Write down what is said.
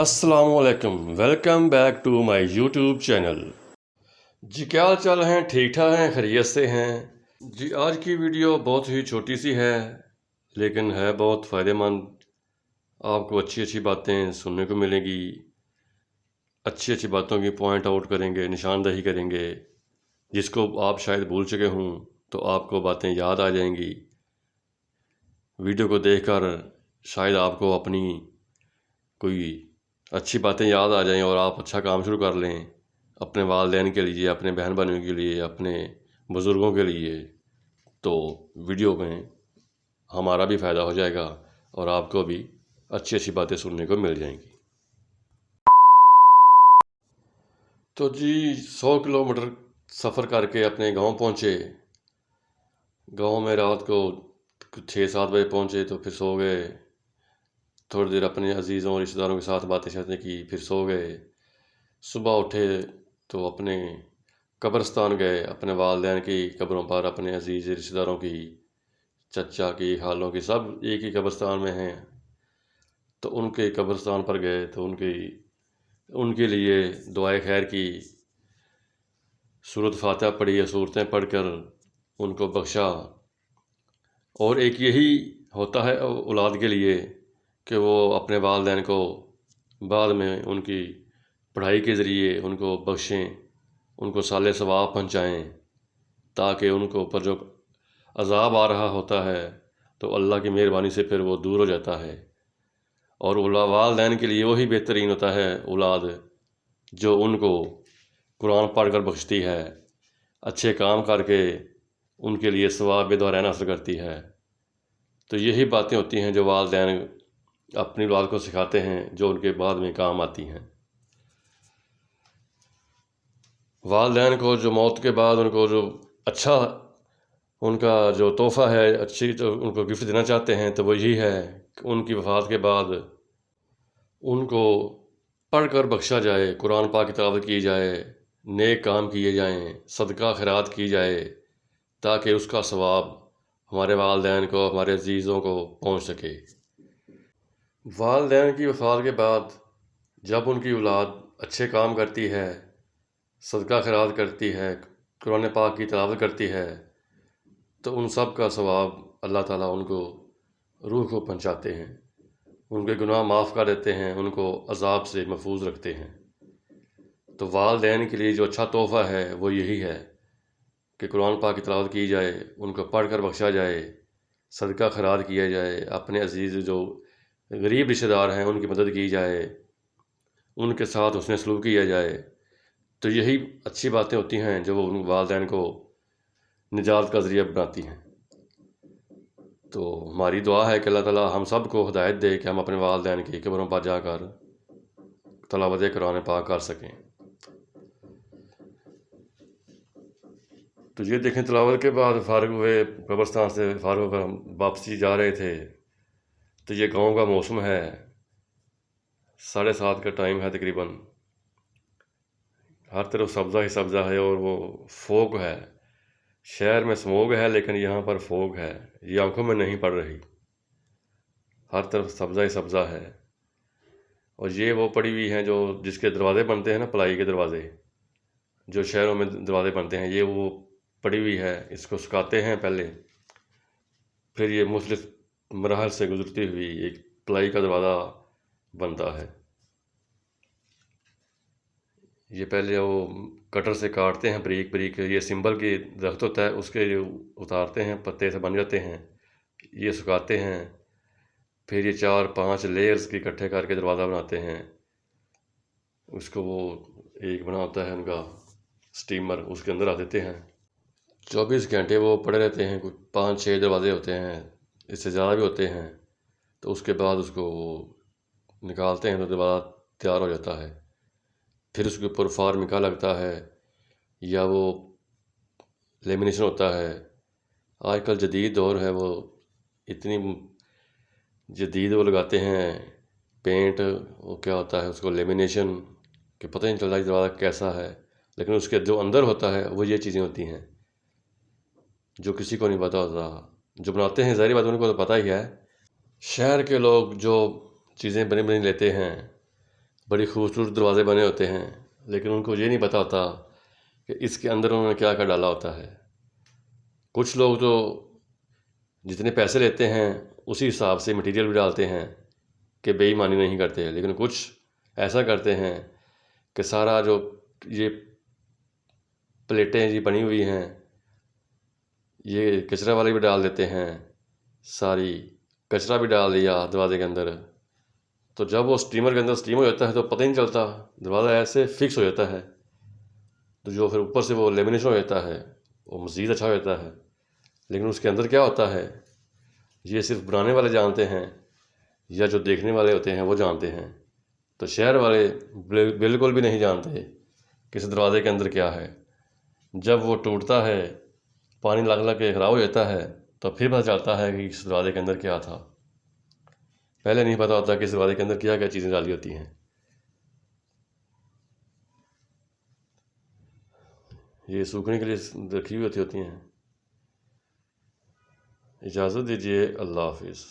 السلام علیکم، welcome back to my YouTube channel. جی کیا حال چال ہیں؟ ٹھیک ٹھاک ہیں؟ خیریت سے ہیں؟ جی آج کی ویڈیو بہت ہی چھوٹی سی ہے لیکن ہے بہت فائدہ مند۔ آپ کو اچھی اچھی باتیں سننے کو ملیں گی، اچھی اچھی باتوں کی پوائنٹ آؤٹ کریں گے، نشاندہی کریں گے، جس کو آپ شاید بھول چکے ہوں تو آپ کو باتیں یاد آ جائیں گی۔ ویڈیو کو دیکھ کر شاید آپ کو اپنی کوئی اچھی باتیں یاد آ جائیں اور آپ اچھا کام شروع کر لیں اپنے والدین کے لیے، اپنے بہن بھائیوں کے لیے، اپنے بزرگوں کے لیے۔ تو ویڈیو میں ہمارا بھی فائدہ ہو جائے گا اور آپ کو بھی اچھی اچھی باتیں سننے کو مل جائیں گی۔ تو جی 100 کلومیٹر سفر کر کے اپنے گاؤں پہنچے۔ گاؤں میں رات کو 6-7 بجے پہنچے تو پھر سو گئے، تھوڑی دیر اپنے عزیزوں رشتہ داروں کے ساتھ باتیں شاتیں کی، پھر سو گئے۔ صبح اٹھے تو اپنے قبرستان گئے، اپنے والدین کی قبروں پر، اپنے عزیز رشتہ داروں کی، چچا کی، خالوں کی، سب ایک ہی قبرستان میں ہیں۔ تو ان کے قبرستان پر گئے تو ان کے لیے دعائے خیر کی، سورۃ فاتحہ پڑھی یا صورتیں پڑھ کر ان کو بخشا۔ اور ایک یہی ہوتا ہے اولاد کے لیے کہ وہ اپنے والدین کو بعد میں ان کی پڑھائی کے ذریعے ان کو بخشیں، ان کو صالح ثواب پہنچائیں، تاکہ ان کو اوپر جو عذاب آ رہا ہوتا ہے تو اللہ کی مہربانی سے پھر وہ دور ہو جاتا ہے۔ اور والدین کے لیے وہی بہترین ہوتا ہے اولاد جو ان کو قرآن پڑھ کر بخشتی ہے، اچھے کام کر کے ان کے لیے ثواب دارین حاصل کرتی ہے۔ تو یہی باتیں ہوتی ہیں جو والدین اپنی اولاد کو سکھاتے ہیں، جو ان کے بعد میں کام آتی ہیں۔ والدین کو جو موت کے بعد ان کو جو اچھا ان کا جو تحفہ ہے، اچھی جو ان کو گفٹ دینا چاہتے ہیں تو وہ یہی ہے کہ ان کی وفات کے بعد ان کو پڑھ کر بخشا جائے، قرآن پاک کی تلاوت کی جائے، نیک کام کیے جائیں، صدقہ خیرات کی جائے، تاکہ اس کا ثواب ہمارے والدین کو، ہمارے عزیزوں کو پہنچ سکے۔ والدین کی وفات کے بعد جب ان کی اولاد اچھے کام کرتی ہے، صدقہ خیرات کرتی ہے، قرآن پاک کی تلاوت کرتی ہے، تو ان سب کا ثواب اللہ تعالیٰ ان کو روح کو پہنچاتے ہیں، ان کے گناہ معاف کر دیتے ہیں، ان کو عذاب سے محفوظ رکھتے ہیں۔ تو والدین کے لیے جو اچھا تحفہ ہے وہ یہی ہے کہ قرآن پاک کی تلاوت کی جائے، ان کو پڑھ کر بخشا جائے، صدقہ خیرات کیا جائے، اپنے عزیز جو غریب رشتہ دار ہیں ان کی مدد کی جائے، ان کے ساتھ حسن سلوک کیا جائے۔ تو یہی اچھی باتیں ہوتی ہیں جو وہ والدین کو نجات کا ذریعہ بناتی ہیں۔ تو ہماری دعا ہے کہ اللہ تعالیٰ ہم سب کو ہدایت دے کہ ہم اپنے والدین کی قبروں پر جا کر تلاوت قرآن پاک کر سکیں۔ تو یہ دیکھیں، تلاوت کے بعد فارغ ہوئے، قبرستان سے فارغ ہو کر ہم واپسی جا رہے تھے تو یہ گاؤں کا موسم ہے، 7:30 کا ٹائم ہے تقریباً، ہر طرف سبزہ ہی سبزہ ہے اور وہ فوگ ہے۔ شہر میں سموگ ہے لیکن یہاں پر فوگ ہے، یہ آنکھوں میں نہیں پڑ رہی، ہر طرف سبزہ ہی سبزہ ہے۔ اور یہ وہ پڑی ہوئی ہیں جو جس کے دروازے بنتے ہیں نا، پلائی کے دروازے جو شہروں میں دروازے بنتے ہیں، یہ وہ پڑی ہوئی ہے۔ اس کو سکھاتے ہیں پہلے، پھر یہ مختلف مراحل سے گزرتی ہوئی ایک پلائی کا دروازہ بنتا ہے۔ یہ پہلے وہ کٹر سے کاٹتے ہیں بریک بریک، یہ سمبل کی درخت ہوتا ہے اس کے جو اتارتے ہیں، پتے سے بن جاتے ہیں، یہ سکھاتے ہیں، پھر یہ 4-5 لیئرز کی اکٹھے کر کے دروازہ بناتے ہیں۔ اس کو وہ ایک بنا ہوتا ہے ان کا سٹیمر، اس کے اندر آ دیتے ہیں، 24 گھنٹے وہ پڑے رہتے ہیں۔ کچھ 5-6 دروازے ہوتے ہیں، اس سے زیادہ بھی ہوتے ہیں۔ تو اس کے بعد اس کو نکالتے ہیں تو دروازہ تیار ہو جاتا ہے۔ پھر اس کے اوپر فارمکا لگتا ہے یا وہ لیمینیشن ہوتا ہے۔ آج کل جدید دور ہے، وہ اتنی جدید وہ لگاتے ہیں پینٹ، وہ کیا ہوتا ہے اس کو لیمینیشن، کہ پتہ نہیں چلتا کہ دروازہ کیسا ہے، لیکن اس کے جو اندر ہوتا ہے وہ یہ چیزیں ہوتی ہیں جو کسی کو نہیں پتہ ہوتا۔ جو بناتے ہیں ظاہری بات ان کو تو پتہ ہی ہے۔ شہر کے لوگ جو چیزیں بنی بنی لیتے ہیں بڑی خوبصورت دروازے بنے ہوتے ہیں، لیکن ان کو یہ نہیں پتہ ہوتا کہ اس کے اندر انہوں نے کیا کیا ڈالا ہوتا ہے۔ کچھ لوگ تو جتنے پیسے لیتے ہیں اسی حساب سے مٹیریل بھی ڈالتے ہیں کہ بے ایمانی نہیں کرتے، لیکن کچھ ایسا کرتے ہیں کہ سارا جو یہ پلیٹیں جی بنی ہوئی ہیں یہ کچرا والے بھی ڈال دیتے ہیں، ساری کچرا بھی ڈال دیا دروازے کے اندر، تو جب وہ اسٹیمر کے اندر اسٹیم ہو جاتا ہے تو پتہ ہی نہیں چلتا، دروازہ ایسے فکس ہو جاتا ہے، تو جو پھر اوپر سے وہ لیمینیشن ہو جاتا ہے وہ مزید اچھا ہو جاتا ہے، لیکن اس کے اندر کیا ہوتا ہے یہ صرف بنانے والے جانتے ہیں یا جو دیکھنے والے ہوتے ہیں وہ جانتے ہیں، تو شہر والے بالکل بھی نہیں جانتے کہ اس دروازے کے اندر کیا ہے۔ جب وہ ٹوٹتا ہے، پانی لگ لگ کے خراب ہو جاتا ہے، تو پھر پتہ چلتا ہے کہ اس دروازے کے اندر کیا تھا، پہلے نہیں پتہ ہوتا کہ اس دروازے کے اندر کیا کیا چیزیں ڈالی ہوتی ہیں۔ یہ سوکھنے کے لیے رکھی ہوئی ہوتی ہیں۔ اجازت دیجیے، اللہ حافظ۔